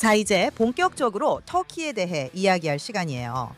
자, 이제 본격적으로 터키에 대해 이야기할 시간이에요.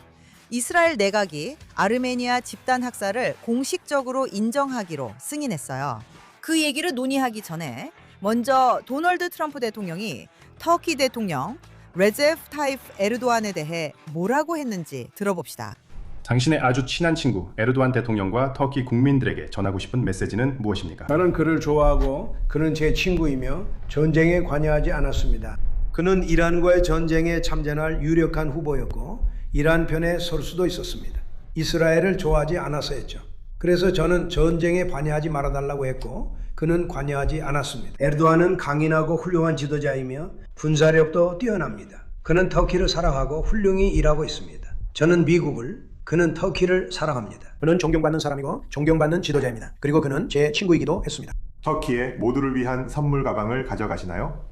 이스라엘 내각이 아르메니아 집단 학살을 공식적으로 인정하기로 승인했어요. 그 얘기를 논의하기 전에 먼저 도널드 트럼프 대통령이 터키 대통령 레제프 타이프 에르도안에 대해 뭐라고 했는지 들어봅시다. 당신의 아주 친한 친구 에르도안 대통령과 터키 국민들에게 전하고 싶은 메시지는 무엇입니까? 나는 그를 좋아하고 그는 제 친구이며 전쟁에 관여하지 않았습니다. 그는 이란과의 전쟁에 참전할 유력한 후보였고 이란 편에 설 수도 있었습니다. 이스라엘을 좋아하지 않아서였죠. 그래서 저는 전쟁에 관여하지 말아달라고 했고 그는 관여하지 않았습니다. 에르도안은 강인하고 훌륭한 지도자이며 군사력도 뛰어납니다. 그는 터키를 사랑하고 훌륭히 일하고 있습니다. 저는 미국을, 그는 터키를 사랑합니다. 그는 존경받는 사람이고 존경받는 지도자입니다. 그리고 그는 제 친구이기도 했습니다. 터키에 모두를 위한 선물 가방을 가져가시나요?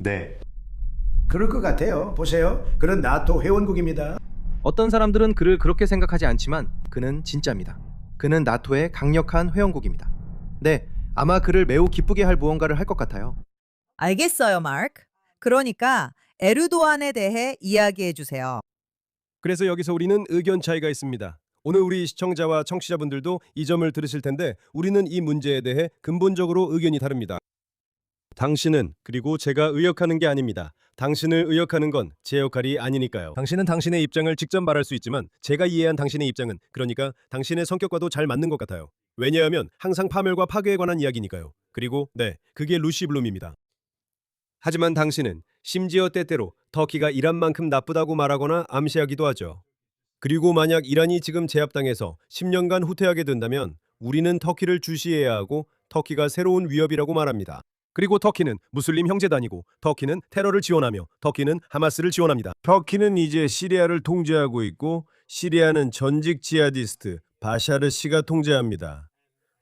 네. 그럴 것 같아요. 보세요. 그는 나토 회원국입니다. 어떤 사람들은 그를 그렇게 생각하지 않지만 그는 진짜입니다. 그는 나토의 강력한 회원국입니다. 네, 아마 그를 매우 기쁘게 할 무언가를 할 것 같아요. 알겠어요, 마크. 그러니까 에르도안에 대해 이야기해 주세요. 그래서 여기서 우리는 의견 차이가 있습니다. 오늘 우리 시청자와 청취자분들도 이 점을 들으실 텐데 우리는 이 문제에 대해 근본적으로 의견이 다릅니다. 당신은, 그리고 제가 의역하는 게 아닙니다. 당신을 의역하는 건 제 역할이 아니니까요. 당신은 당신의 입장을 직접 말할 수 있지만 제가 이해한 당신의 입장은, 그러니까 당신의 성격과도 잘 맞는 것 같아요. 왜냐하면 항상 파멸과 파괴에 관한 이야기니까요. 그리고 네, 그게 루시 블룸입니다. 하지만 당신은 심지어 때때로 터키가 이란만큼 나쁘다고 말하거나 암시하기도 하죠. 그리고 만약 이란이 지금 제압당해서 10년간 후퇴하게 된다면 우리는 터키를 주시해야 하고 터키가 새로운 위협이라고 말합니다. 그리고 터키는 무슬림 형제단이고 터키는 테러를 지원하며 터키는 하마스를 지원합니다. 터키는 이제 시리아를 통제하고 있고 시리아는 전직 지하디스트 바샤르 씨가 통제합니다.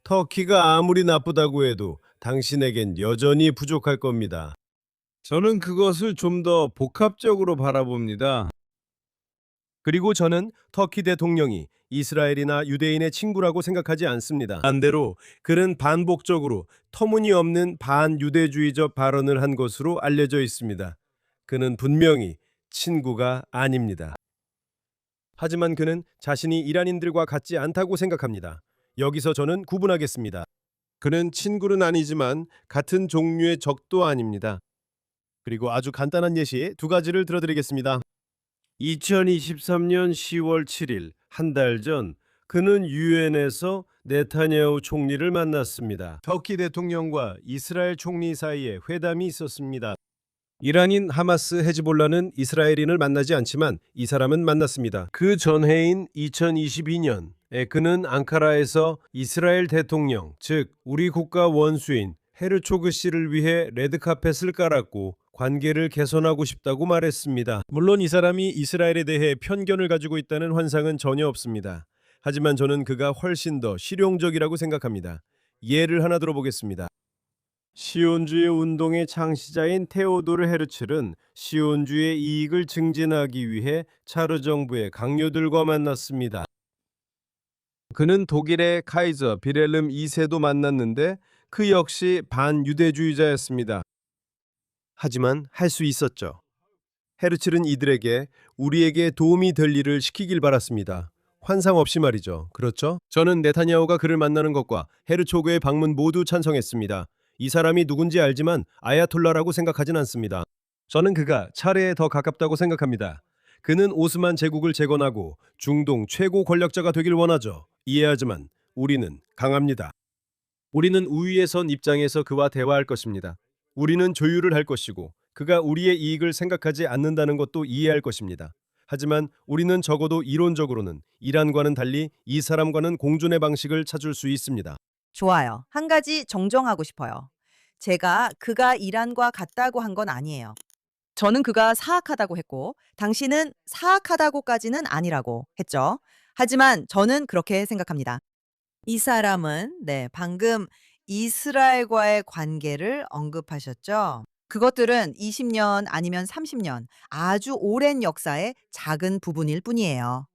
터키가 아무리 나쁘다고 해도 당신에겐 여전히 부족할 겁니다. 저는 그것을 좀 더 복합적으로 바라봅니다. 그리고 저는 터키 대통령이 이스라엘이나 유대인의 친구라고 생각하지 않습니다. 반대로 그는 반복적으로 터무니없는 반유대주의적 발언을 한 것으로 알려져 있습니다. 그는 분명히 친구가 아닙니다. 하지만 그는 자신이 이란인들과 같지 않다고 생각합니다. 여기서 저는 구분하겠습니다. 그는 친구는 아니지만 같은 종류의 적도 아닙니다. 그리고 아주 간단한 예시 두 가지를 들어드리겠습니다. 2023년 10월 7일, 한 달 전 그는 유엔에서 네타냐후 총리를 만났습니다. 터키 대통령과 이스라엘 총리 사이에 회담이 있었습니다. 이란인 하마스 헤즈볼라는 이스라엘인을 만나지 않지만 이 사람은 만났습니다. 그 전해인 2022년에 그는 앙카라에서 이스라엘 대통령, 즉 우리 국가 원수인 헤르초그 씨를 위해 레드카펫을 깔았고 관계를 개선하고 싶다고 말했습니다. 물론 이 사람이 이스라엘에 대해 편견을 가지고 있다는 환상은 전혀 없습니다. 하지만 저는 그가 훨씬 더 실용적이라고 생각합니다. 예를 하나 들어보겠습니다. 시온주의 운동의 창시자인 테오도르 헤르츠는 시온주의 이익을 증진하기 위해 차르 정부의 강요들과 만났습니다. 그는 독일의 카이저 비렐름 2세도 만났는데 그 역시 반유대주의자였습니다. 하지만 할 수 있었죠. 헤르츠는 이들에게 우리에게 도움이 될 일을 시키길 바랐습니다. 환상 없이 말이죠. 그렇죠? 저는 네타냐후가 그를 만나는 것과 헤르초그의 방문 모두 찬성했습니다. 이 사람이 누군지 알지만 아야톨라라고 생각하진 않습니다. 저는 그가 차례에 더 가깝다고 생각합니다. 그는 오스만 제국을 재건하고 중동 최고 권력자가 되길 원하죠. 이해하지만 우리는 강합니다. 우리는 우위에 선 입장에서 그와 대화할 것입니다. 우리는 조율을 할 것이고 그가 우리의 이익을 생각하지 않는다는 것도 이해할 것입니다. 하지만 우리는 적어도 이론적으로는 이란과는 달리 이 사람과는 공존의 방식을 찾을 수 있습니다. 좋아요. 한 가지 정정하고 싶어요. 제가 그가 이란과 같다고 한 건 아니에요. 저는 그가 사악하다고 했고 당신은 사악하다고까지는 아니라고 했죠. 하지만 저는 그렇게 생각합니다. 이 사람은 방금 이스라엘과의 관계를 언급하셨죠. 그것들은 20년 아니면 30년 아주 오랜 역사의 작은 부분일 뿐이에요.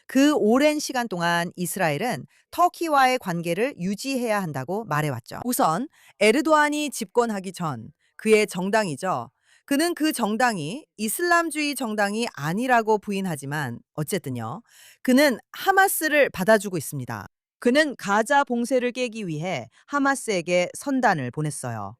그 오랜 시간 동안 이스라엘은 터키와의 관계를 유지해야 한다고 말해왔죠. 우선 에르도안이 집권하기 전 그의 정당이죠. 그는 그 정당이 이슬람주의 정당이 아니라고 부인하지만 어쨌든요. 그는 하마스를 받아주고 있습니다. 그는 가자 봉쇄를 깨기 위해 하마스에게 선단을 보냈어요.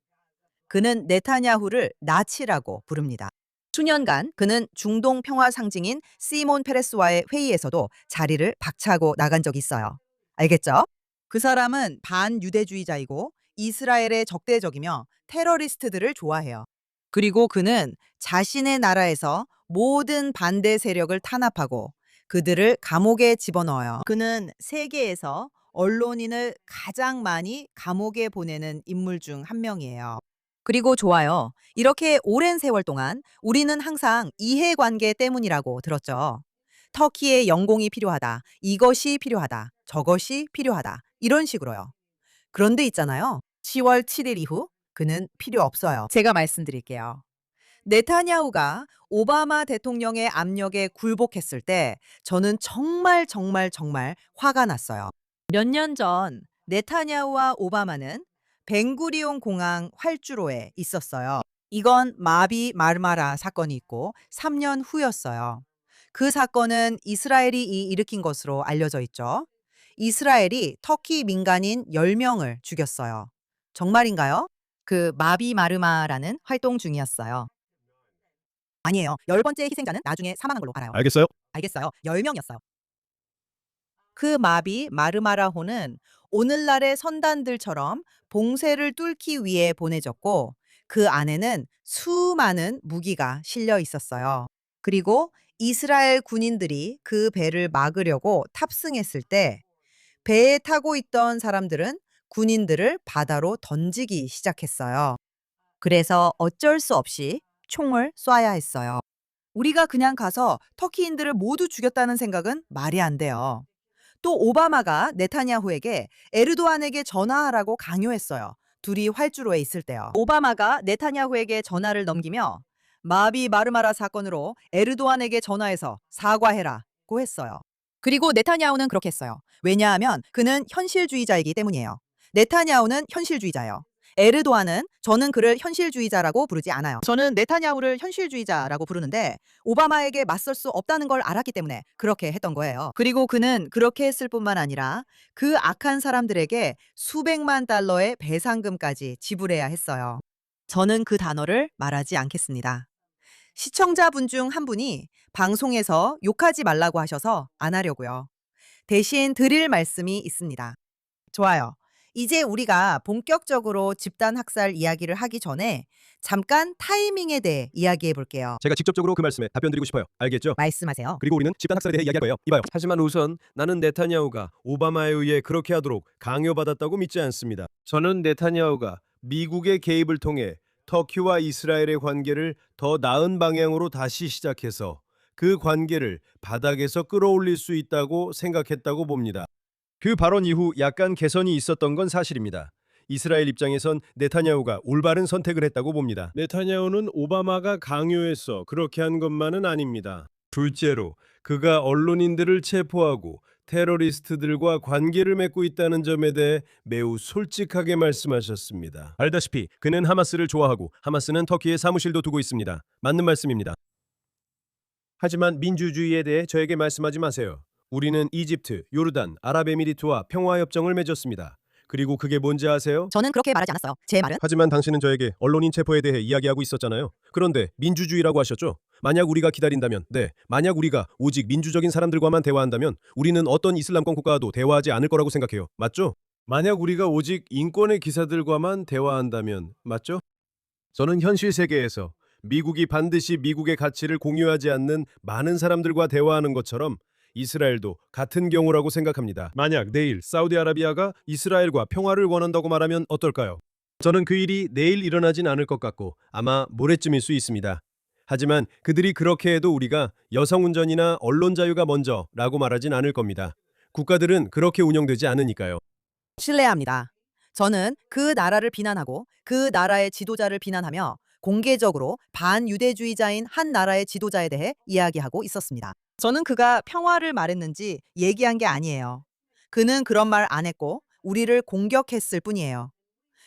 그는 네타냐후를 나치라고 부릅니다. 수년간 그는 중동 평화 상징인 시몬 페레스와의 회의에서도 자리를 박차고 나간 적이 있어요. 알겠죠? 그 사람은 반유대주의자이고 이스라엘의 적대적이며 테러리스트들을 좋아해요. 그리고 그는 자신의 나라에서 모든 반대 세력을 탄압하고 그들을 감옥에 집어넣어요. 그는 세계에서 언론인을 가장 많이 감옥에 보내는 인물 중 한 명이에요. 그리고 좋아요. 이렇게 오랜 세월 동안 우리는 항상 이해관계 때문이라고 들었죠. 터키의 영공이 필요하다. 이것이 필요하다. 저것이 필요하다. 이런 식으로요. 그런데 있잖아요. 10월 7일 이후 그는 필요 없어요. 제가 말씀드릴게요. 네타냐후가 오바마 대통령의 압력에 굴복했을 때 저는 정말 화가 났어요. 몇 년 전 네타냐후와 오바마는 벵구리온 공항 활주로에 있었어요. 이건 마비 마르마라 사건이 있고 3년 후였어요. 그 사건은 이스라엘이 일으킨 것으로 알려져 있죠. 이스라엘이 터키 민간인 10명을 죽였어요. 정말인가요? 그 마비 마르마라는 활동 중이었어요. 아니에요. 10번째 희생자는 나중에 사망한 걸로 알아요. 알겠어요? 알겠어요. 10명이었어요. 그 마비 마르마라호는 오늘날의 선단들처럼 봉쇄를 뚫기 위해 보내졌고 그 안에는 수많은 무기가 실려 있었어요. 그리고 이스라엘 군인들이 그 배를 막으려고 탑승했을 때 배에 타고 있던 사람들은 군인들을 바다로 던지기 시작했어요. 그래서 어쩔 수 없이 총을 쏴야 했어요. 우리가 그냥 가서 터키인들을 모두 죽였다는 생각은 말이 안 돼요. 또 오바마가 네타냐후에게 에르도안에게 전화하라고 강요했어요. 둘이 활주로에 있을 때요. 오바마가 네타냐후에게 전화를 넘기며 마비 마르마라 사건으로 에르도안에게 전화해서 사과해라고 했어요. 그리고 네타냐후는 그렇게 했어요. 왜냐하면 그는 현실주의자이기 때문이에요. 네타냐후는 현실주의자예요. 에르도안은 저는 그를 현실주의자라고 부르지 않아요. 저는 네타냐후를 현실주의자라고 부르는데 오바마에게 맞설 수 없다는 걸 알았기 때문에 그렇게 했던 거예요. 그리고 그는 그렇게 했을 뿐만 아니라 그 악한 사람들에게 수백만 달러의 배상금까지 지불해야 했어요. 저는 그 단어를 말하지 않겠습니다. 시청자분 중 한 분이 방송에서 욕하지 말라고 하셔서 안 하려고요. 대신 드릴 말씀이 있습니다. 좋아요. 이제 우리가 본격적으로 집단 학살 이야기를 하기 전에 잠깐 타이밍에 대해 이야기해 볼게요. 제가 직접적으로 그 말씀에 답변드리고 싶어요. 알겠죠? 말씀하세요. 그리고 우리는 집단 학살에 대해 이야기할 거예요. 이봐요. 하지만 우선 나는 네타냐후가 오바마에 의해 그렇게 하도록 강요받았다고 믿지 않습니다. 저는 네타냐후가 미국의 개입을 통해 터키와 이스라엘의 관계를 더 나은 방향으로 다시 시작해서 그 관계를 바닥에서 끌어올릴 수 있다고 생각했다고 봅니다. 그 발언 이후 약간 개선이 있었던 건 사실입니다. 이스라엘 입장에선 네타냐후가 올바른 선택을 했다고 봅니다. 네타냐후는 오바마가 강요해서 그렇게 한 것만은 아닙니다. 둘째로 그가 언론인들을 체포하고 테러리스트들과 관계를 맺고 있다는 점에 대해 매우 솔직하게 말씀하셨습니다. 알다시피 그는 하마스를 좋아하고 하마스는 터키에 사무실도 두고 있습니다. 맞는 말씀입니다. 하지만 민주주의에 대해 저에게 말씀하지 마세요. 우리는 이집트, 요르단, 아랍에미리트와 평화협정을 맺었습니다. 그리고 그게 뭔지 아세요? 저는 그렇게 말하지 않았어요. 제 말은 하지만 당신은 저에게 언론인 체포에 대해 이야기하고 있었잖아요. 그런데 민주주의라고 하셨죠? 만약 우리가 기다린다면, 만약 우리가 오직 민주적인 사람들과만 대화한다면 우리는 어떤 이슬람권 국가와도 대화하지 않을 거라고 생각해요. 맞죠? 만약 우리가 오직 인권의 기사들과만 대화한다면, 맞죠? 저는 현실 세계에서 미국이 반드시 미국의 가치를 공유하지 않는 많은 사람들과 대화하는 것처럼 이스라엘도 같은 경우라고 생각합니다. 만약 내일 사우디아라비아가 이스라엘과 평화를 원한다고 말하면 어떨까요? 저는 그 일이 내일 일어나진 않을 것 같고 아마 모레쯤일 수 있습니다. 하지만 그들이 그렇게 해도 우리가 여성운전이나 언론 자유가 먼저라고 말하진 않을 겁니다. 국가들은 그렇게 운영되지 않으니까요. 신뢰합니다. 저는 그 나라를 비난하고 그 나라의 지도자를 비난하며 공개적으로 반유대주의자인 한 나라의 지도자에 대해 이야기하고 있었습니다. 저는 그가 평화를 말했는지 얘기한 게 아니에요. 그는 그런 말 안 했고 우리를 공격했을 뿐이에요.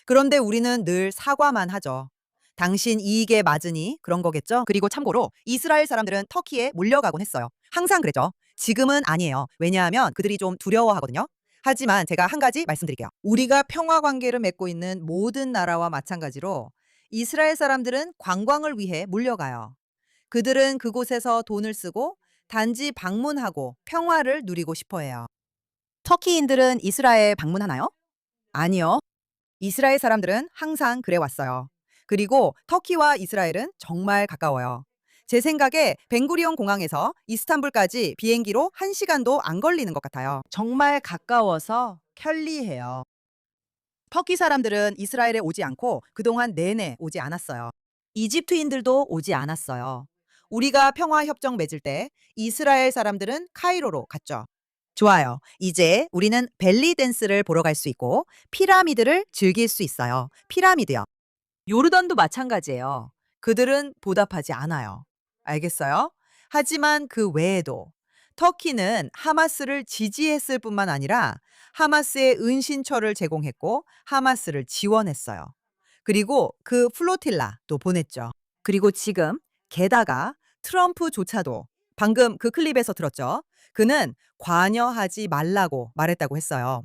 그런데 우리는 늘 사과만 하죠. 당신 이익에 맞으니 그런 거겠죠? 그리고 참고로 이스라엘 사람들은 터키에 몰려가곤 했어요. 항상 그랬죠. 지금은 아니에요. 왜냐하면 그들이 좀 두려워하거든요. 하지만 제가 한 가지 말씀드릴게요. 우리가 평화 관계를 맺고 있는 모든 나라와 마찬가지로 이스라엘 사람들은 관광을 위해 몰려가요. 그들은 그곳에서 돈을 쓰고 단지 방문하고 평화를 누리고 싶어 해요. 터키인들은 이스라엘 방문하나요? 아니요. 이스라엘 사람들은 항상 그래 왔어요. 그리고 터키와 이스라엘은 정말 가까워요. 제 생각에 벤구리온 공항에서 이스탄불까지 비행기로 1시간도 안 걸리는 것 같아요. 정말 가까워서 편리해요. 터키 사람들은 이스라엘에 오지 않고 그동안 내내 오지 않았어요. 이집트인들도 오지 않았어요. 우리가 평화협정 맺을 때 이스라엘 사람들은 카이로로 갔죠. 좋아요. 이제 우리는 벨리 댄스를 보러 갈 수 있고 피라미드를 즐길 수 있어요. 피라미드요. 요르단도 마찬가지예요. 그들은 보답하지 않아요. 알겠어요? 하지만 그 외에도 터키는 하마스를 지지했을 뿐만 아니라 하마스의 은신처를 제공했고 하마스를 지원했어요. 그리고 그 플로틸라도 보냈죠. 그리고 지금 게다가 트럼프조차도 방금 그 클립에서 들었죠. 그는 관여하지 말라고 말했다고 했어요.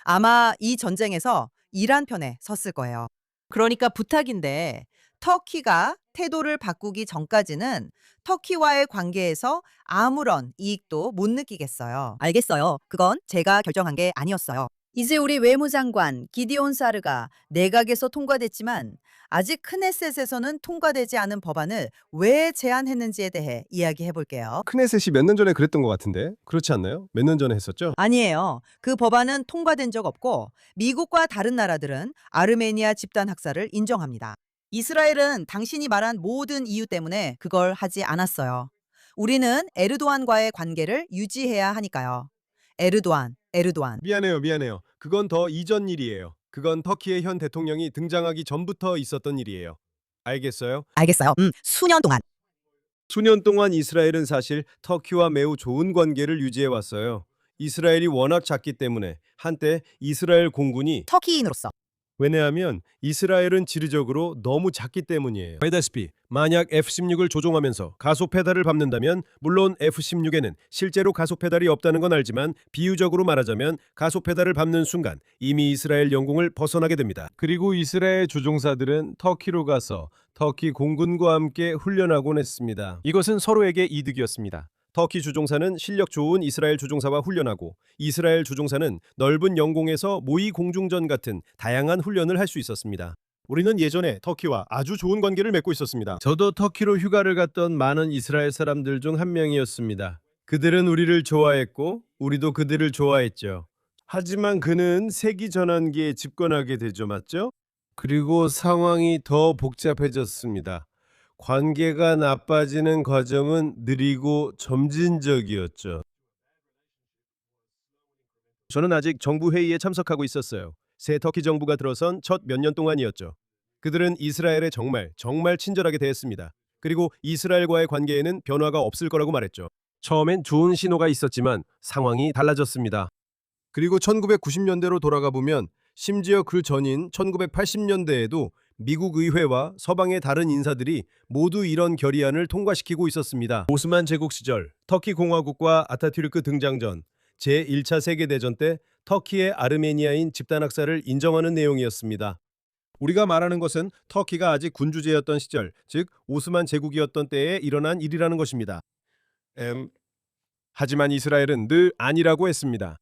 아마 이 전쟁에서 이란 편에 섰을 거예요. 그러니까 부탁인데 터키가 태도를 바꾸기 전까지는 터키와의 관계에서 아무런 이익도 못 느끼겠어요. 알겠어요. 그건 제가 결정한 게 아니었어요. 이제 우리 외무장관 기디온 사르가 내각에서 통과됐지만 아직 크네셋에서는 통과되지 않은 법안을 왜 제안했는지에 대해 이야기해 볼게요. 크네셋이 몇 년 전에 그랬던 것 같은데 그렇지 않나요? 몇 년 전에 했었죠? 아니에요. 그 법안은 통과된 적 없고 미국과 다른 나라들은 아르메니아 집단 학살을 인정합니다. 이스라엘은 당신이 말한 모든 이유 때문에 그걸 하지 않았어요. 우리는 에르도안과의 관계를 유지해야 하니까요. 에르도안. 미안해요. 그건 더 이전 일이에요. 그건 터키의 현 대통령이 등장하기 전부터 있었던 일이에요. 알겠어요? 알겠어요. 수년 동안. 수년 동안 이스라엘은 사실 터키와 매우 좋은 관계를 유지해 왔어요. 이스라엘이 워낙 작기 때문에 한때 이스라엘 공군이 터키인으로서. 왜냐하면 이스라엘은 지리적으로 너무 작기 때문이에요. 알다시피 만약 F-16을 조종하면서 가속 페달을 밟는다면 물론 F-16에는 실제로 가속 페달이 없다는 건 알지만 비유적으로 말하자면 가속 페달을 밟는 순간 이미 이스라엘 영공을 벗어나게 됩니다. 그리고 이스라엘 조종사들은 터키로 가서 터키 공군과 함께 훈련하곤 했습니다. 이것은 서로에게 이득이었습니다. 터키 주종사는 실력 좋은 이스라엘 주종사와 훈련하고 이스라엘 주종사는 넓은 영공에서 모의 공중전 같은 다양한 훈련을 할 수 있었습니다. 우리는 예전에 터키와 아주 좋은 관계를 맺고 있었습니다. 저도 터키로 휴가를 갔던 많은 이스라엘 사람들 중 한 명이었습니다. 그들은 우리를 좋아했고 우리도 그들을 좋아했죠. 하지만 그는 세기 전환기에 집권하게 되죠, 맞죠? 그리고 상황이 더 복잡해졌습니다. 관계가 나빠지는 과정은 느리고 점진적이었죠. 저는 아직 정부 회의에 참석하고 있었어요. 새 터키 정부가 들어선 첫 몇 년 동안이었죠. 그들은 이스라엘에 정말 친절하게 대했습니다. 그리고 이스라엘과의 관계에는 변화가 없을 거라고 말했죠. 처음엔 좋은 신호가 있었지만 상황이 달라졌습니다. 그리고 1990년대로 돌아가 보면 심지어 그 전인 1980년대에도 미국 의회와 서방의 다른 인사들이 모두 이런 결의안을 통과시키고 있었습니다. 오스만 제국 시절 터키 공화국과 아타투르크 등장 전 제1차 세계대전 때 터키의 아르메니아인 집단 학살을 인정하는 내용이었습니다. 우리가 말하는 것은 터키가 아직 군주제였던 시절, 즉 오스만 제국이었던 때에 일어난 일이라는 것입니다. 하지만 이스라엘은 늘 아니라고 했습니다.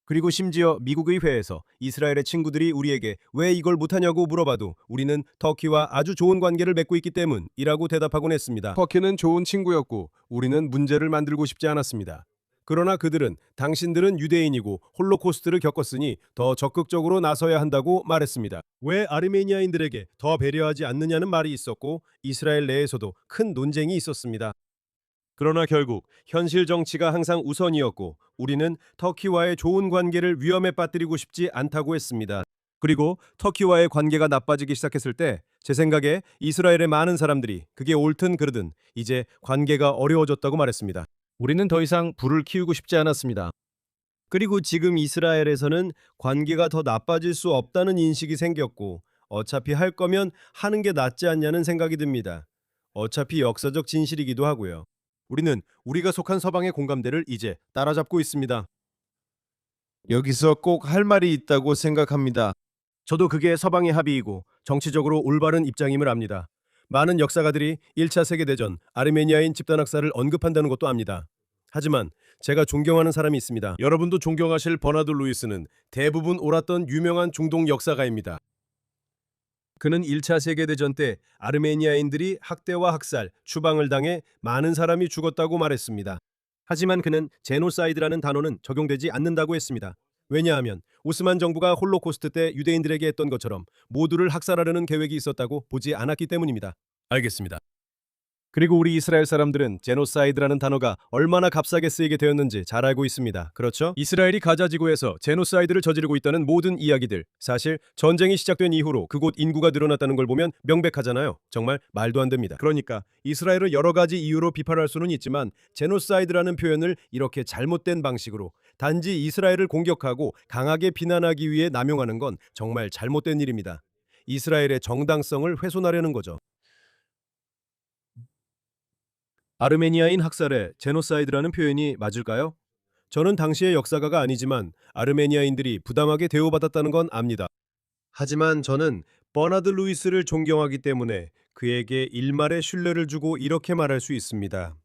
그리고 심지어 미국 의회에서 이스라엘의 친구들이 우리에게 왜 이걸 못하냐고 물어봐도 우리는 터키와 아주 좋은 관계를 맺고 있기 때문이라고 대답하곤 했습니다. 터키는 좋은 친구였고 우리는 문제를 만들고 싶지 않았습니다. 그러나 그들은 당신들은 유대인이고 홀로코스트를 겪었으니 더 적극적으로 나서야 한다고 말했습니다. 왜 아르메니아인들에게 더 배려하지 않느냐는 말이 있었고 이스라엘 내에서도 큰 논쟁이 있었습니다. 그러나 결국 현실 정치가 항상 우선이었고 우리는 터키와의 좋은 관계를 위험에 빠뜨리고 싶지 않다고 했습니다. 그리고 터키와의 관계가 나빠지기 시작했을 때 제 생각에 이스라엘의 많은 사람들이 그게 옳든 그르든 이제 관계가 어려워졌다고 말했습니다. 우리는 더 이상 불을 키우고 싶지 않았습니다. 그리고 지금 이스라엘에서는 관계가 더 나빠질 수 없다는 인식이 생겼고 어차피 할 거면 하는 게 낫지 않냐는 생각이 듭니다. 어차피 역사적 진실이기도 하고요. 우리는 우리가 속한 서방의 공감대를 이제 따라잡고 있습니다. 여기서 꼭 할 말이 있다고 생각합니다. 저도 그게 서방의 합의이고 정치적으로 올바른 입장임을 압니다. 많은 역사가들이 1차 세계대전 아르메니아인 집단학살을 언급한다는 것도 압니다. 하지만 제가 존경하는 사람이 있습니다. 여러분도 존경하실 버나드 루이스는 대부분 옳았던 유명한 중동 역사가입니다. 그는 1차 세계대전 때 아르메니아인들이 학대와 학살, 추방을 당해 많은 사람이 죽었다고 말했습니다. 하지만 그는 제노사이드라는 단어는 적용되지 않는다고 했습니다. 왜냐하면 오스만 정부가 홀로코스트 때 유대인들에게 했던 것처럼 모두를 학살하려는 계획이 있었다고 보지 않았기 때문입니다. 알겠습니다. 그리고 우리 이스라엘 사람들은 제노사이드라는 단어가 얼마나 값싸게 쓰이게 되었는지 잘 알고 있습니다. 그렇죠? 이스라엘이 가자 지구에서 제노사이드를 저지르고 있다는 모든 이야기들, 사실 전쟁이 시작된 이후로 그곳 인구가 늘어났다는 걸 보면 명백하잖아요. 정말 말도 안 됩니다. 그러니까 이스라엘을 여러 가지 이유로 비판할 수는 있지만 제노사이드라는 표현을 이렇게 잘못된 방식으로 단지 이스라엘을 공격하고 강하게 비난하기 위해 남용하는 건 정말 잘못된 일입니다. 이스라엘의 정당성을 훼손하려는 거죠. 아르메니아인 학살에 제노사이드라는 표현이 맞을까요? 저는 당시의 역사가가 아니지만 아르메니아인들이 부당하게 대우받았다는 건 압니다. 하지만 저는 버나드 루이스를 존경하기 때문에 그에게 일말의 신뢰를 주고 이렇게 말할 수 있습니다.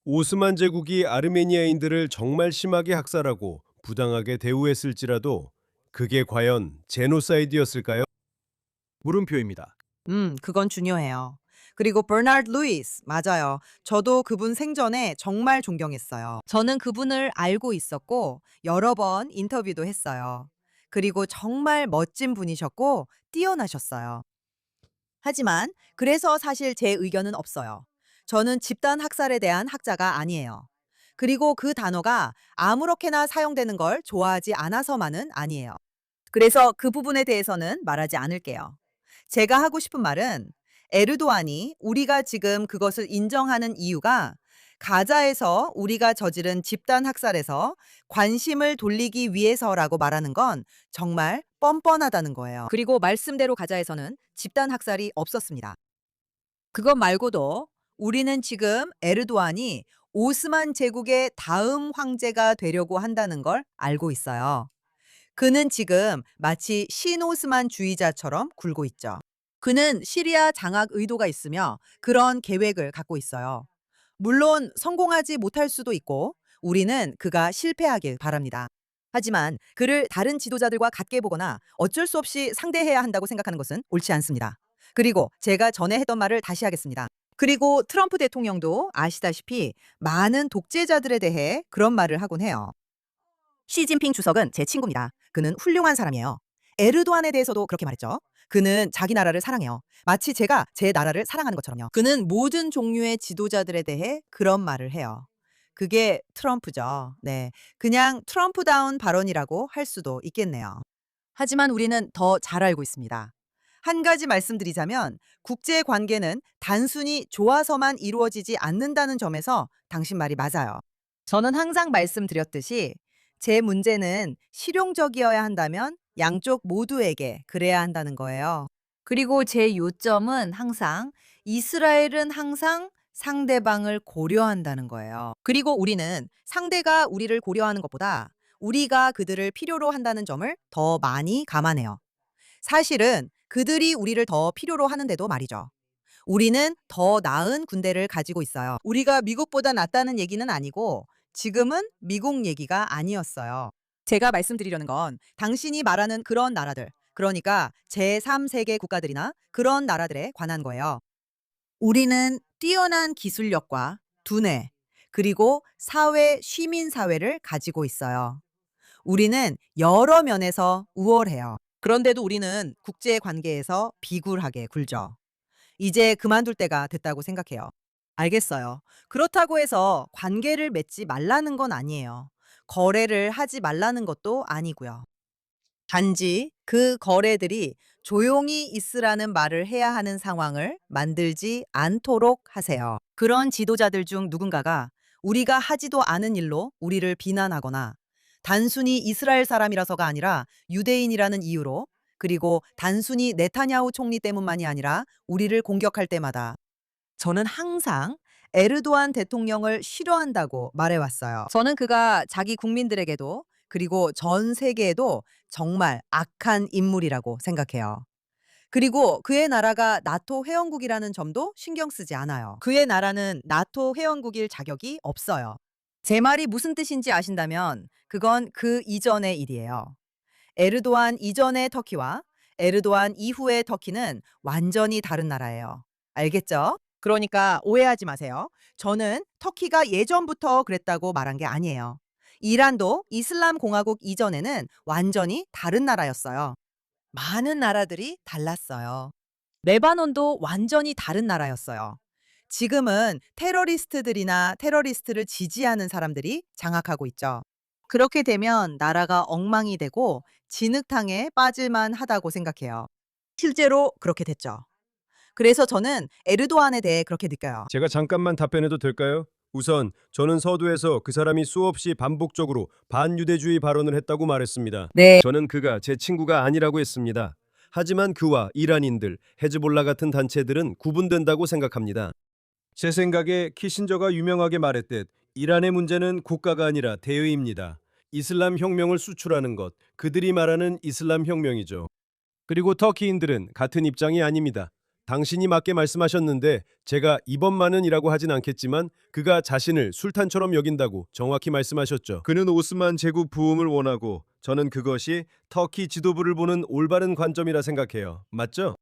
오스만 제국이 아르메니아인들을 정말 심하게 학살하고 부당하게 대우했을지라도 그게 과연 제노사이드였을까요? 물음표입니다. 그건 중요해요. 그리고 버나드 루이스, 맞아요. 저도 그분 생전에 정말 존경했어요. 저는 그분을 알고 있었고 여러 번 인터뷰도 했어요. 그리고 정말 멋진 분이셨고 뛰어나셨어요. 하지만 그래서 사실 제 의견은 없어요. 저는 집단 학살에 대한 학자가 아니에요. 그리고 그 단어가 아무렇게나 사용되는 걸 좋아하지 않아서만은 아니에요. 그래서 그 부분에 대해서는 말하지 않을게요. 제가 하고 싶은 말은 에르도안이 우리가 지금 그것을 인정하는 이유가 가자에서 우리가 저지른 집단 학살에서 관심을 돌리기 위해서라고 말하는 건 정말 뻔뻔하다는 거예요. 그리고 말씀대로 가자에서는 집단 학살이 없었습니다. 그것 말고도 우리는 지금 에르도안이 오스만 제국의 다음 황제가 되려고 한다는 걸 알고 있어요. 그는 지금 마치 신오스만 주의자처럼 굴고 있죠. 그는 시리아 장악 의도가 있으며 그런 계획을 갖고 있어요. 물론 성공하지 못할 수도 있고 우리는 그가 실패하길 바랍니다. 하지만 그를 다른 지도자들과 같게 보거나 어쩔 수 없이 상대해야 한다고 생각하는 것은 옳지 않습니다. 그리고 제가 전에 했던 말을 다시 하겠습니다. 그리고 트럼프 대통령도 아시다시피 많은 독재자들에 대해 그런 말을 하곤 해요. 시진핑 주석은 제 친구입니다. 그는 훌륭한 사람이에요. 에르도안에 대해서도 그렇게 말했죠. 그는 자기 나라를 사랑해요. 마치 제가 제 나라를 사랑하는 것처럼요. 그는 모든 종류의 지도자들에 대해 그런 말을 해요. 그게 트럼프죠. 네. 그냥 트럼프다운 발언이라고 할 수도 있겠네요. 하지만 우리는 더 잘 알고 있습니다. 한 가지 말씀드리자면 국제 관계는 단순히 좋아서만 이루어지지 않는다는 점에서 당신 말이 맞아요. 저는 항상 말씀드렸듯이 제 문제는 실용적이어야 한다면 양쪽 모두에게 그래야 한다는 거예요. 그리고 제 요점은 항상 이스라엘은 항상 상대방을 고려한다는 거예요. 그리고 우리는 상대가 우리를 고려하는 것보다 우리가 그들을 필요로 한다는 점을 더 많이 감안해요. 사실은 그들이 우리를 더 필요로 하는데도 말이죠. 우리는 더 나은 군대를 가지고 있어요. 우리가 미국보다 낫다는 얘기는 아니고 지금은 미국 얘기가 아니었어요. 제가 말씀드리려는 건 당신이 말하는 그런 나라들, 그러니까 제3세계 국가들이나 그런 나라들에 관한 거예요. 우리는 뛰어난 기술력과 두뇌, 그리고 사회, 시민사회를 가지고 있어요. 우리는 여러 면에서 우월해요. 그런데도 우리는 국제관계에서 비굴하게 굴죠. 이제 그만둘 때가 됐다고 생각해요. 알겠어요. 그렇다고 해서 관계를 맺지 말라는 건 아니에요. 거래를 하지 말라는 것도 아니고요. 단지 그 거래들이 조용히 있으라는 말을 해야 하는 상황을 만들지 않도록 하세요. 그런 지도자들 중 누군가가 우리가 하지도 않은 일로 우리를 비난하거나 단순히 이스라엘 사람이라서가 아니라 유대인이라는 이유로 그리고 단순히 네타냐후 총리 때문만이 아니라 우리를 공격할 때마다 저는 항상 에르도안 대통령을 싫어한다고 말해왔어요. 저는 그가 자기 국민들에게도 그리고 전 세계에도 정말 악한 인물이라고 생각해요. 그리고 그의 나라가 나토 회원국이라는 점도 신경 쓰지 않아요. 그의 나라는 나토 회원국일 자격이 없어요. 제 말이 무슨 뜻인지 아신다면 그건 그 이전의 일이에요. 에르도안 이전의 터키와 에르도안 이후의 터키는 완전히 다른 나라예요. 알겠죠? 그러니까 오해하지 마세요. 저는 터키가 예전부터 그랬다고 말한 게 아니에요. 이란도 이슬람 공화국 이전에는 완전히 다른 나라였어요. 많은 나라들이 달랐어요. 레바논도 완전히 다른 나라였어요. 지금은 테러리스트들이나 테러리스트를 지지하는 사람들이 장악하고 있죠. 그렇게 되면 나라가 엉망이 되고 진흙탕에 빠질만 하다고 생각해요. 실제로 그렇게 됐죠. 그래서 저는 에르도안에 대해 그렇게 느껴요. 제가 잠깐만 답변해도 될까요? 우선 저는 서두에서 그 사람이 수없이 반복적으로 반유대주의 발언을 했다고 말했습니다. 네. 저는 그가 제 친구가 아니라고 했습니다. 하지만 그와 이란인들, 헤즈볼라 같은 단체들은 구분된다고 생각합니다. 제 생각에 키신저가 유명하게 말했듯 이란의 문제는 국가가 아니라 대의입니다. 이슬람 혁명을 수출하는 것, 그들이 말하는 이슬람 혁명이죠. 그리고 터키인들은 같은 입장이 아닙니다. 당신이 맞게 말씀하셨는데 제가 이번만은이라고 하진 않겠지만 그가 자신을 술탄처럼 여긴다고 정확히 말씀하셨죠. 그는 오스만 제국 부흥을 원하고 저는 그것이 터키 지도부를 보는 올바른 관점이라 생각해요. 맞죠?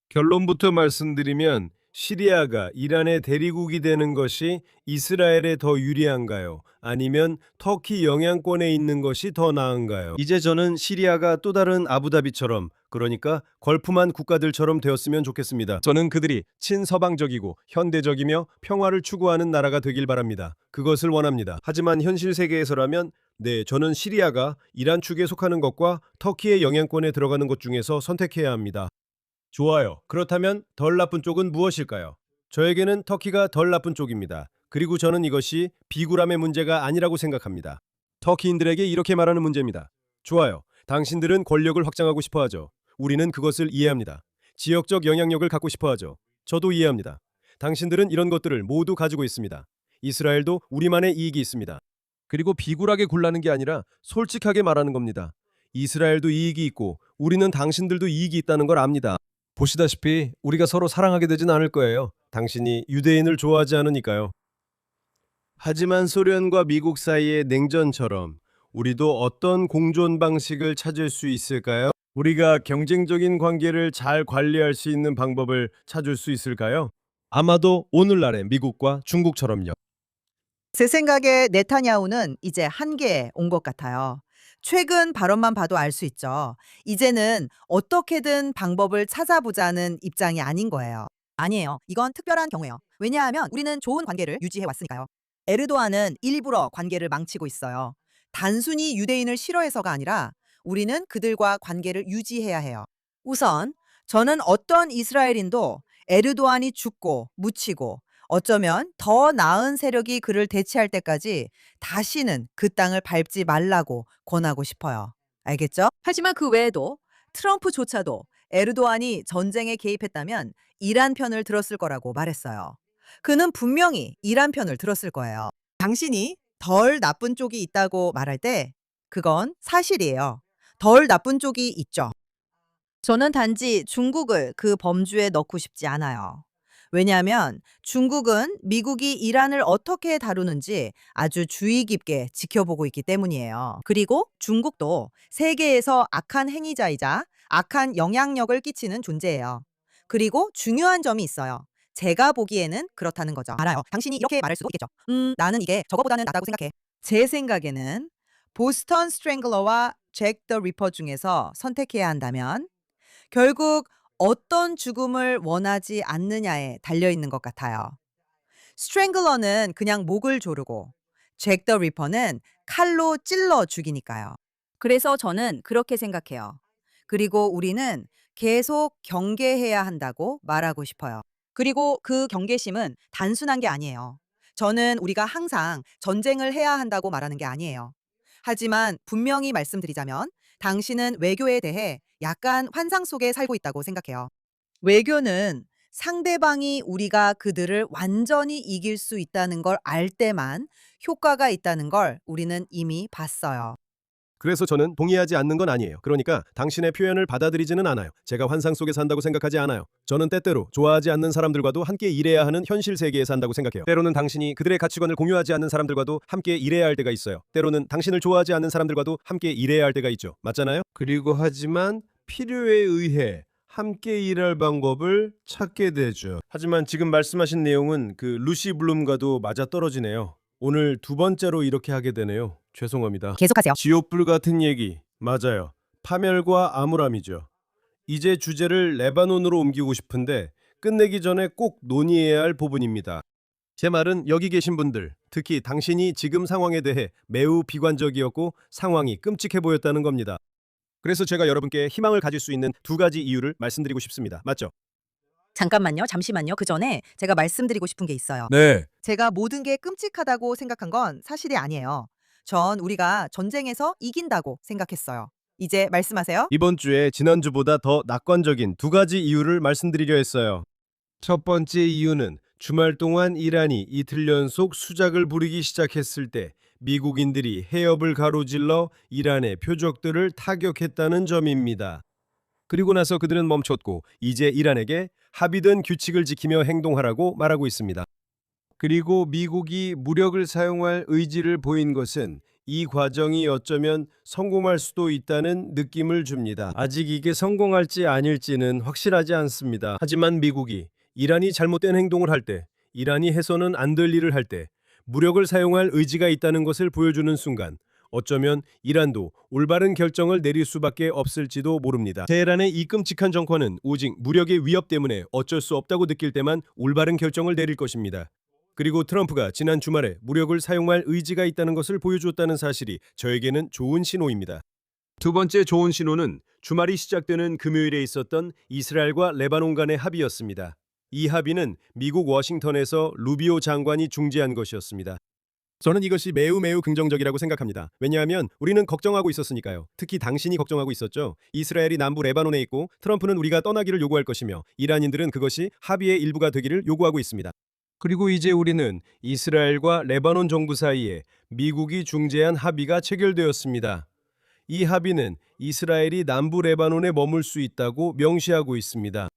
결론부터 말씀드리면 시리아가 이란의 대리국이 되는 것이 이스라엘에 더 유리한가요? 아니면 터키 영향권에 있는 것이 더 나은가요? 이제 저는 시리아가 또 다른 아부다비처럼, 그러니까 걸프만 국가들처럼 되었으면 좋겠습니다. 저는 그들이 친서방적이고 현대적이며 평화를 추구하는 나라가 되길 바랍니다. 그것을 원합니다. 하지만 현실 세계에서라면 네, 저는 시리아가 이란 축에 속하는 것과 터키의 영향권에 들어가는 것 중에서 선택해야 합니다. 좋아요. 그렇다면 덜 나쁜 쪽은 무엇일까요? 저에게는 터키가 덜 나쁜 쪽입니다. 그리고 저는 이것이 비굴함의 문제가 아니라고 생각합니다. 터키인들에게 이렇게 말하는 문제입니다. 좋아요. 당신들은 권력을 확장하고 싶어 하죠. 우리는 그것을 이해합니다. 지역적 영향력을 갖고 싶어 하죠. 저도 이해합니다. 당신들은 이런 것들을 모두 가지고 있습니다. 이스라엘도 우리만의 이익이 있습니다. 그리고 비굴하게 굴라는 게 아니라 솔직하게 말하는 겁니다. 이스라엘도 이익이 있고 우리는 당신들도 이익이 있다는 걸 압니다. 보시다시피 우리가 서로 사랑하게 되진 않을 거예요. 당신이 유대인을 좋아하지 않으니까요. 하지만 소련과 미국 사이의 냉전처럼 우리도 어떤 공존 방식을 찾을 수 있을까요? 우리가 경쟁적인 관계를 잘 관리할 수 있는 방법을 찾을 수 있을까요? 아마도 오늘날의 미국과 중국처럼요. 제 생각에 네타냐후는 이제 한계에 온 것 같아요. 최근 발언만 봐도 알 수 있죠. 이제는 어떻게든 방법을 찾아보자는 입장이 아닌 거예요. 아니에요. 이건 특별한 경우예요. 왜냐하면 우리는 좋은 관계를 유지해 왔으니까요. 에르도안은 일부러 관계를 망치고 있어요. 단순히 유대인을 싫어해서가 아니라 우리는 그들과 관계를 유지해야 해요. 우선 저는 어떤 이스라엘인도 에르도안이 죽고 묻히고 어쩌면 더 나은 세력이 그를 대체할 때까지 다시는 그 땅을 밟지 말라고 권하고 싶어요. 알겠죠? 하지만 그 외에도 트럼프조차도 에르도안이 전쟁에 개입했다면 이란 편을 들었을 거라고 말했어요. 그는 분명히 이란 편을 들었을 거예요. 당신이 덜 나쁜 쪽이 있다고 말할 때 그건 사실이에요. 덜 나쁜 쪽이 있죠. 저는 단지 중국을 그 범주에 넣고 싶지 않아요. 왜냐하면 중국은 미국이 이란을 어떻게 다루는지 아주 주의 깊게 지켜보고 있기 때문이에요. 그리고 중국도 세계에서 악한 행위자이자 악한 영향력을 끼치는 존재예요. 그리고 중요한 점이 있어요. 제가 보기에는 그렇다는 거죠. 알아요. 당신이 이렇게 말할 수도 있겠죠. 나는 이게 저거보다는 낫다고 생각해. 제 생각에는 보스턴 스트랭글러와 잭 더 리퍼 중에서 선택해야 한다면 결국 어떤 죽음을 원하지 않느냐에 달려있는 것 같아요. 스트랭글러는 그냥 목을 조르고 잭 더 리퍼는 칼로 찔러 죽이니까요. 그래서 저는 그렇게 생각해요. 그리고 우리는 계속 경계해야 한다고 말하고 싶어요. 그리고 그 경계심은 단순한 게 아니에요. 저는 우리가 항상 전쟁을 해야 한다고 말하는 게 아니에요. 하지만 분명히 말씀드리자면 당신은 외교에 대해 약간 환상 속에 살고 있다고 생각해요. 외교는 상대방이 우리가 그들을 완전히 이길 수 있다는 걸 알 때만 효과가 있다는 걸 우리는 이미 봤어요. 그래서 저는 동의하지 않는 건 아니에요. 그러니까 당신의 표현을 받아들이지는 않아요. 제가 환상 속에 산다고 생각하지 않아요. 저는 때때로 좋아하지 않는 사람들과도 함께 일해야 하는 현실 세계에 산다고 생각해요. 때로는 당신이 그들의 가치관을 공유하지 않는 사람들과도 함께 일해야 할 때가 있어요. 때로는 당신을 좋아하지 않는 사람들과도 함께 일해야 할 때가 있죠. 맞잖아요? 그리고 하지만 필요에 의해 함께 일할 방법을 찾게 되죠. 하지만 지금 말씀하신 내용은 그 루시 블룸과도 맞아떨어지네요. 오늘 두 번째로 이렇게 하게 되네요. 죄송합니다. 계속하세요. 지옥불 같은 얘기. 맞아요. 파멸과 암울함이죠. 이제 주제를 레바논으로 옮기고 싶은데 끝내기 전에 꼭 논의해야 할 부분입니다. 제 말은 여기 계신 분들, 특히 당신이 지금 상황에 대해 매우 비관적이었고 상황이 끔찍해 보였다는 겁니다. 그래서 제가 여러분께 희망을 가질 수 있는 두 가지 이유를 말씀드리고 싶습니다. 맞죠? 잠깐만요. 잠시만요. 그 전에 제가 말씀드리고 싶은 게 있어요. 네. 제가 모든 게 끔찍하다고 생각한 건 사실이 아니에요. 전 우리가 전쟁에서 이긴다고 생각했어요. 이제 말씀하세요. 이번 주에 지난주보다 더 낙관적인 두 가지 이유를 말씀드리려 했어요. 첫 번째 이유는 주말 동안 이란이 이틀 연속 수작을 부리기 시작했을 때 미국인들이 해협을 가로질러 이란의 표적들을 타격했다는 점입니다. 그리고 나서 그들은 멈췄고 이제 이란에게 합의된 규칙을 지키며 행동하라고 말하고 있습니다. 그리고 미국이 무력을 사용할 의지를 보인 것은 이 과정이 어쩌면 성공할 수도 있다는 느낌을 줍니다. 아직 이게 성공할지 아닐지는 확실하지 않습니다. 하지만 미국이 이란이 잘못된 행동을 할 때, 이란이 해서는 안 될 일을 할 때 무력을 사용할 의지가 있다는 것을 보여주는 순간 어쩌면 이란도 올바른 결정을 내릴 수밖에 없을지도 모릅니다. 테헤란의 이 끔찍한 정권은 오직 무력의 위협 때문에 어쩔 수 없다고 느낄 때만 올바른 결정을 내릴 것입니다. 그리고 트럼프가 지난 주말에 무력을 사용할 의지가 있다는 것을 보여주었다는 사실이 저에게는 좋은 신호입니다. 두 번째 좋은 신호는 주말이 시작되는 금요일에 있었던 이스라엘과 레바논 간의 합의였습니다. 이 합의는 미국 워싱턴에서 루비오 장관이 중재한 것이었습니다. 저는 이것이 매우 긍정적이라고 생각합니다. 왜냐하면 우리는 걱정하고 있었으니까요. 특히 당신이 걱정하고 있었죠. 이스라엘이 남부 레바논에 있고 트럼프는 우리가 떠나기를 요구할 것이며 이란인들은 그것이 합의의 일부가 되기를 요구하고 있습니다. 그리고 이제 우리는 이스라엘과 레바논 정부 사이에 미국이 중재한 합의가 체결되었습니다. 이 합의는 이스라엘이 남부 레바논에 머물 수 있다고 명시하고 있습니다.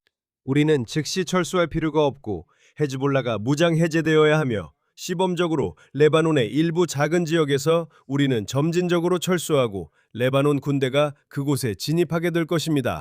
우리는 즉시 철수할 필요가 없고 헤즈볼라가 무장 해제되어야 하며 시범적으로 레바논의 일부 작은 지역에서 우리는 점진적으로 철수하고 레바논 군대가 그곳에 진입하게 될 것입니다.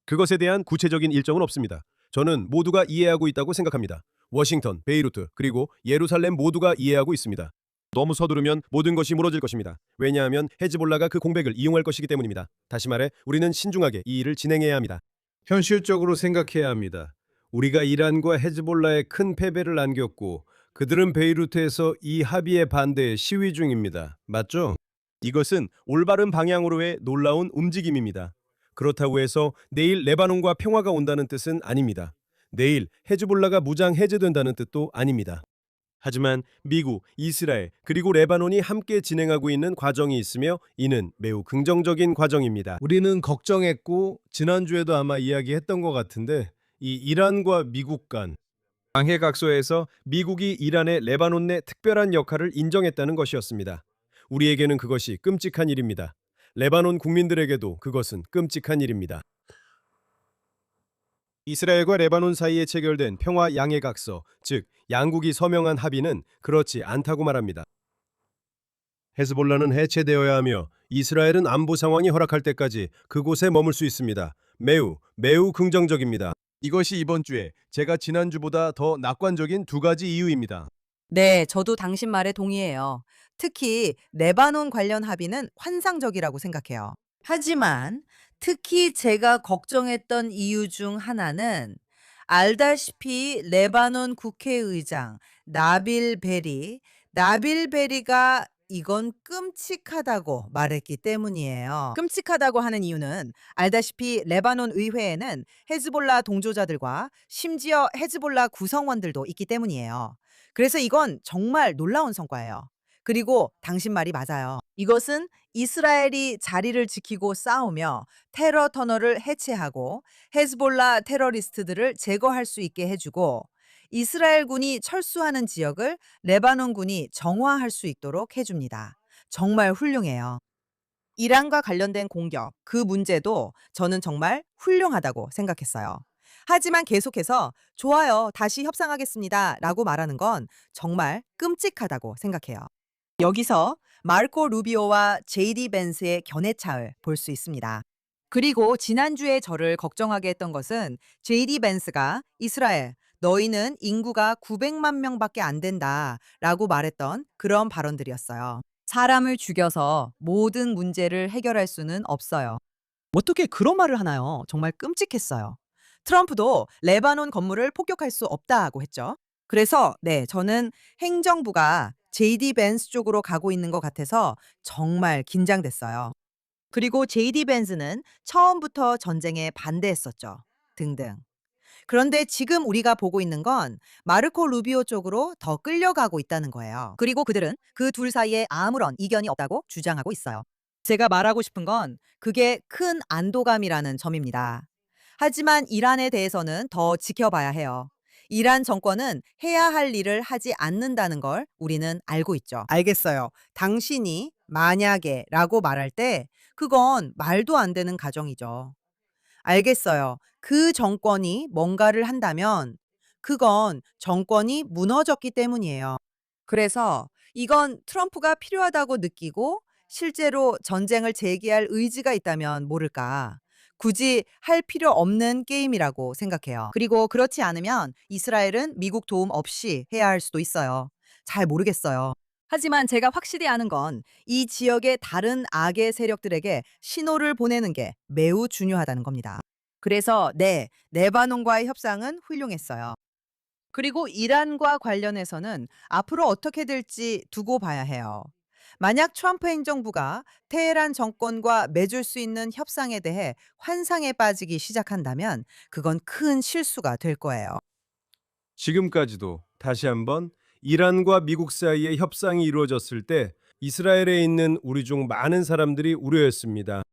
그것에 대한 구체적인 일정은 없습니다. 저는 모두가 이해하고 있다고 생각합니다. 워싱턴, 베이루트, 그리고 예루살렘 모두가 이해하고 있습니다. 너무 서두르면 모든 것이 무너질 것입니다. 왜냐하면 헤즈볼라가 그 공백을 이용할 것이기 때문입니다. 다시 말해 우리는 신중하게 이 일을 진행해야 합니다. 현실적으로 생각해야 합니다. 우리가 이란과 헤즈볼라에 큰 패배를 안겼고 그들은 베이루트에서 이 합의에 반대해 시위 중입니다. 맞죠? 이것은 올바른 방향으로의 놀라운 움직임입니다. 그렇다고 해서 내일 레바논과 평화가 온다는 뜻은 아닙니다. 내일 헤즈볼라가 무장 해제된다는 뜻도 아닙니다. 하지만 미국, 이스라엘, 그리고 레바논이 함께 진행하고 있는 과정이 있으며 이는 매우 긍정적인 과정입니다. 우리는 걱정했고 지난주에도 아마 이야기했던 것 같은데 이 이란과 미국 간 방해각서에서 미국이 이란의 레바논 내 특별한 역할을 인정했다는 것이었습니다. 우리에게는 그것이 끔찍한 일입니다. 레바논 국민들에게도 그것은 끔찍한 일입니다. 이스라엘과 레바논 사이에 체결된 평화 양해각서, 즉 양국이 서명한 합의는 그렇지 않다고 말합니다. 헤즈볼라는 해체되어야 하며 이스라엘은 안보 상황이 허락할 때까지 그곳에 머물 수 있습니다. 매우 긍정적입니다. 이것이 이번 주에 제가 지난주보다 더 낙관적인 두 가지 이유입니다. 네, 저도 당신 말에 동의해요. 특히 레바논 관련 합의는 환상적이라고 생각해요. 하지만 특히 제가 걱정했던 이유 중 하나는 알다시피 레바논 국회의장 나빌 베리가 이건 끔찍하다고 말했기 때문이에요. 끔찍하다고 하는 이유는 알다시피 레바논 의회에는 헤즈볼라 동조자들과 심지어 헤즈볼라 구성원들도 있기 때문이에요. 그래서 이건 정말 놀라운 성과예요. 그리고 당신 말이 맞아요. 이것은 이스라엘이 자리를 지키고 싸우며 테러 터널을 해체하고 헤즈볼라 테러리스트들을 제거할 수 있게 해주고 이스라엘 군이 철수하는 지역을 레바논 군이 정화할 수 있도록 해줍니다. 정말 훌륭해요. 이란과 관련된 공격, 그 문제도 저는 정말 훌륭하다고 생각했어요. 하지만 계속해서 좋아요, 다시 협상하겠습니다 라고 말하는 건 정말 끔찍하다고 생각해요. 여기서 마르코 루비오와 제이디 벤스의 견해차를 볼 수 있습니다. 그리고 지난주에 저를 걱정하게 했던 것은 제이디 벤스가 이스라엘, 너희는 인구가 900만 명밖에 안 된다 라고 말했던 그런 발언들이었어요. 사람을 죽여서 모든 문제를 해결할 수는 없어요. 어떻게 그런 말을 하나요? 정말 끔찍했어요. 트럼프도 레바논 건물을 폭격할 수 없다고 했죠. 그래서 저는 행정부가 제이디 벤스 쪽으로 가고 있는 것 같아서 정말 긴장됐어요. 그리고 제이디 벤스는 처음부터 전쟁에 반대했었죠. 등등. 그런데 지금 우리가 보고 있는 건 마르코 루비오 쪽으로 더 끌려가고 있다는 거예요. 그리고 그들은 그 둘 사이에 아무런 이견이 없다고 주장하고 있어요. 제가 말하고 싶은 건 그게 큰 안도감이라는 점입니다. 하지만 이란에 대해서는 더 지켜봐야 해요. 이란 정권은 해야 할 일을 하지 않는다는 걸 우리는 알고 있죠. 알겠어요. 당신이 만약에 라고 말할 때 그건 말도 안 되는 가정이죠. 알겠어요. 그 정권이 뭔가를 한다면 그건 정권이 무너졌기 때문이에요. 그래서 이건 트럼프가 필요하다고 느끼고 실제로 전쟁을 재개할 의지가 있다면 모를까. 굳이 할 필요 없는 게임이라고 생각해요. 그리고 그렇지 않으면 이스라엘은 미국 도움 없이 해야 할 수도 있어요. 잘 모르겠어요. 하지만 제가 확실히 아는 건 이 지역의 다른 악의 세력들에게 신호를 보내는 게 매우 중요하다는 겁니다. 그래서 레바논과의 협상은 훌륭했어요. 그리고 이란과 관련해서는 앞으로 어떻게 될지 두고 봐야 해요. 만약 트럼프 행정부가 테헤란 정권과 맺을 수 있는 협상에 대해 환상에 빠지기 시작한다면 그건 큰 실수가 될 거예요. 지금까지도 다시 한번 이란과 미국 사이의 협상이 이루어졌을 때 이스라엘에 있는 우리 중 많은 사람들이 우려했습니다.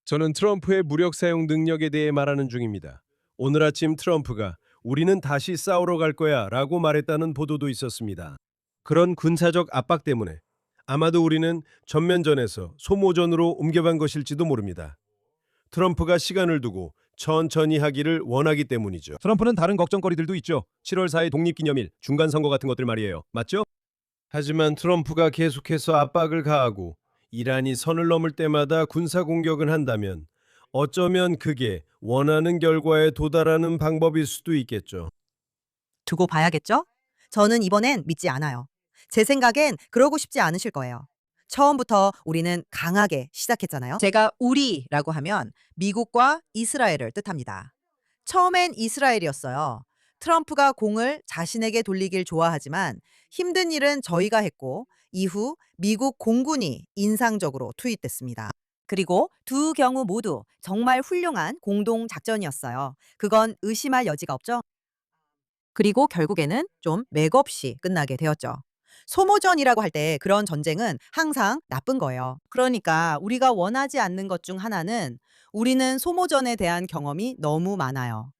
저는 트럼프의 무력 사용 능력에 대해 말하는 중입니다. 오늘 아침 트럼프가 우리는 다시 싸우러 갈 거야 라고 말했다는 보도도 있었습니다. 그런 군사적 압박 때문에 아마도 우리는 전면전에서 소모전으로 옮겨간 것일지도 모릅니다. 트럼프가 시간을 두고 천천히 하기를 원하기 때문이죠. 트럼프는 다른 걱정거리들도 있죠. 7월 4일 독립기념일, 중간선거 같은 것들 말이에요. 맞죠? 하지만 트럼프가 계속해서 압박을 가하고 이란이 선을 넘을 때마다 군사공격을 한다면 어쩌면 그게 원하는 결과에 도달하는 방법일 수도 있겠죠. 두고 봐야겠죠? 저는 이번엔 믿지 않아요. 제 생각엔 그러고 싶지 않으실 거예요. 처음부터 우리는 강하게 시작했잖아요. 제가 우리라고 하면 미국과 이스라엘을 뜻합니다. 처음엔 이스라엘이었어요. 트럼프가 공을 자신에게 돌리길 좋아하지만 힘든 일은 저희가 했고 이후 미국 공군이 인상적으로 투입됐습니다. 그리고 두 경우 모두 정말 훌륭한 공동 작전이었어요. 그건 의심할 여지가 없죠. 그리고 결국에는 좀 맥없이 끝나게 되었죠. 소모전이라고 할 때 그런 전쟁은 항상 나쁜 거예요. 그러니까 우리가 원하지 않는 것 중 하나는 우리는 소모전에 대한 경험이 너무 많아요.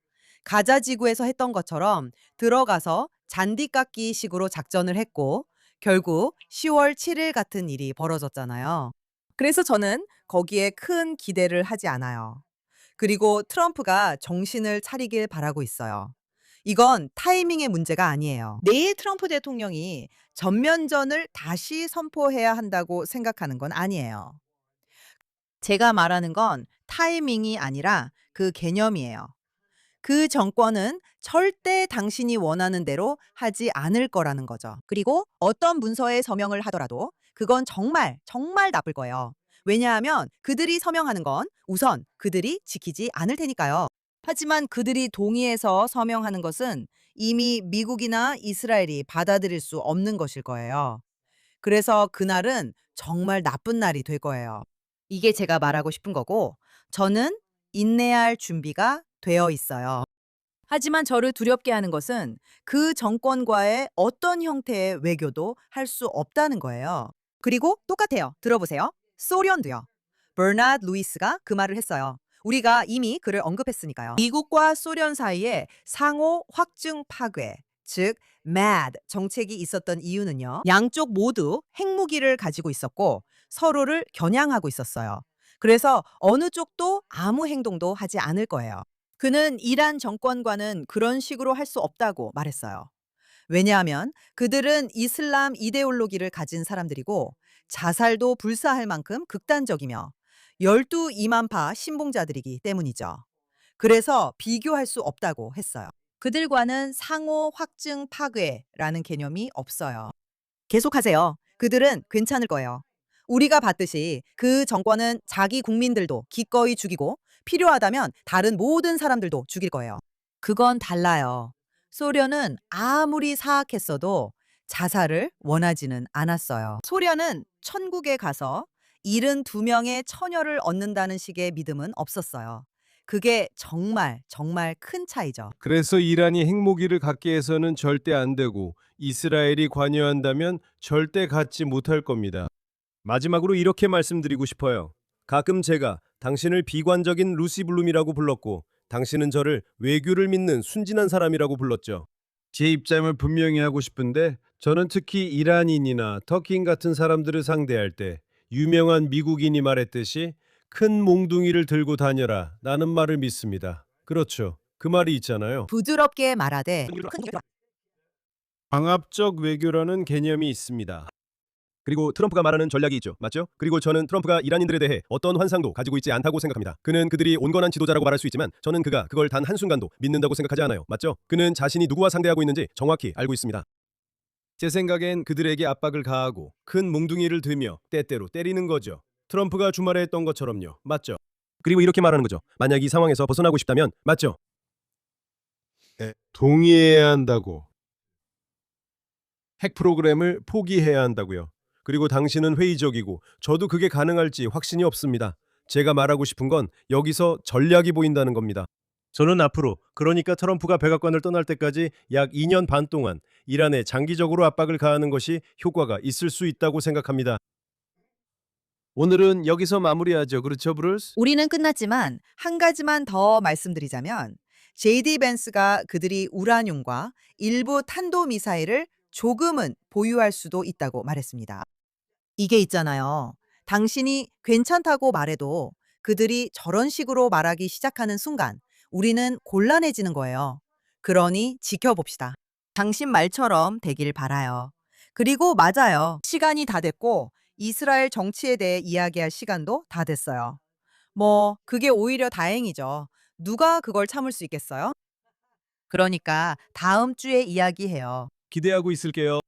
가자 지구에서 했던 것처럼 들어가서 잔디 깎기 식으로 작전을 했고 결국 10월 7일 같은 일이 벌어졌잖아요. 그래서 저는 거기에 큰 기대를 하지 않아요. 그리고 트럼프가 정신을 차리길 바라고 있어요. 이건 타이밍의 문제가 아니에요. 내일 트럼프 대통령이 전면전을 다시 선포해야 한다고 생각하는 건 아니에요. 제가 말하는 건 타이밍이 아니라 그 개념이에요. 그 정권은 절대 당신이 원하는 대로 하지 않을 거라는 거죠. 그리고 어떤 문서에 서명을 하더라도 그건 정말 나쁠 거예요. 왜냐하면 그들이 서명하는 건 우선 그들이 지키지 않을 테니까요. 하지만 그들이 동의해서 서명하는 것은 이미 미국이나 이스라엘이 받아들일 수 없는 것일 거예요. 그래서 그날은 정말 나쁜 날이 될 거예요. 이게 제가 말하고 싶은 거고 저는 인내할 준비가 되어 있어요. 하지만 저를 두렵게 하는 것은 그 정권과의 어떤 형태의 외교도 할 수 없다는 거예요. 그리고 똑같아요. 들어보세요. 소련도요. 버나드 루이스가 그 말을 했어요. 우리가 이미 그를 언급했으니까요. 미국과 소련 사이에 상호 확증 파괴, 즉 MAD 정책이 있었던 이유는요. 양쪽 모두 핵무기를 가지고 있었고 서로를 겨냥하고 있었어요. 그래서 어느 쪽도 아무 행동도 하지 않을 거예요. 그는 이란 정권과는 그런 식으로 할 수 없다고 말했어요. 왜냐하면 그들은 이슬람 이데올로기를 가진 사람들이고 자살도 불사할 만큼 극단적이며 12이만파 신봉자들이기 때문이죠. 그래서 비교할 수 없다고 했어요. 그들과는 상호 확증 파괴라는 개념이 없어요. 계속하세요. 그들은 괜찮을 거예요. 우리가 봤듯이 그 정권은 자기 국민들도 기꺼이 죽이고 필요하다면 다른 모든 사람들도 죽일 거예요. 그건 달라요. 소련은 아무리 사악했어도 자살을 원하지는 않았어요. 소련은 천국에 가서 72명의 처녀를 얻는다는 식의 믿음은 없었어요. 그게 정말 정말 큰 차이죠. 그래서 이란이 핵무기를 갖게 해서는 절대 안 되고 이스라엘이 관여한다면 절대 갖지 못할 겁니다. 마지막으로 이렇게 말씀드리고 싶어요. 가끔 제가 당신을 비관적인 루시 블룸이라고 불렀고 당신은 저를 외교를 믿는 순진한 사람이라고 불렀죠. 제 입장을 분명히 하고 싶은데 저는 특히 이란인이나 터키인 같은 사람들을 상대할 때 유명한 미국인이 말했듯이 큰 몽둥이를 들고 다녀라 라는 말을 믿습니다. 그렇죠. 그 말이 있잖아요. 부드럽게 말하되 강압적 외교라는 개념이 있습니다. 그리고 트럼프가 말하는 전략이 있죠. 맞죠? 그리고 저는 트럼프가 이란인들에 대해 어떤 환상도 가지고 있지 않다고 생각합니다. 그는 그들이 온건한 지도자라고 말할 수 있지만 저는 그가 그걸 단 한순간도 믿는다고 생각하지 않아요. 맞죠? 그는 자신이 누구와 상대하고 있는지 정확히 알고 있습니다. 제 생각엔 그들에게 압박을 가하고 큰 몽둥이를 들며 때때로 때리는 거죠. 트럼프가 주말에 했던 것처럼요. 맞죠? 그리고 이렇게 말하는 거죠. 만약 이 상황에서 벗어나고 싶다면 맞죠? 동의해야 한다고. 핵 프로그램을 포기해야 한다고요. 그리고 당신은 회의적이고 저도 그게 가능할지 확신이 없습니다. 제가 말하고 싶은 건 여기서 전략이 보인다는 겁니다. 저는 앞으로 그러니까 트럼프가 백악관을 떠날 때까지 약 2년 반 동안 이란에 장기적으로 압박을 가하는 것이 효과가 있을 수 있다고 생각합니다. 오늘은 여기서 마무리하죠. 그렇죠, 브루스? 우리는 끝났지만 한 가지만 더 말씀드리자면 JD 벤스가 그들이 우라늄과 일부 탄도미사일을 조금은 보유할 수도 있다고 말했습니다. 이게 있잖아요. 당신이 괜찮다고 말해도 그들이 저런 식으로 말하기 시작하는 순간 우리는 곤란해지는 거예요. 그러니 지켜봅시다. 당신 말처럼 되길 바라요. 그리고 맞아요. 시간이 다 됐고 이스라엘 정치에 대해 이야기할 시간도 다 됐어요. 그게 오히려 다행이죠. 누가 그걸 참을 수 있겠어요? 그러니까 다음 주에 이야기해요. 기대하고 있을게요.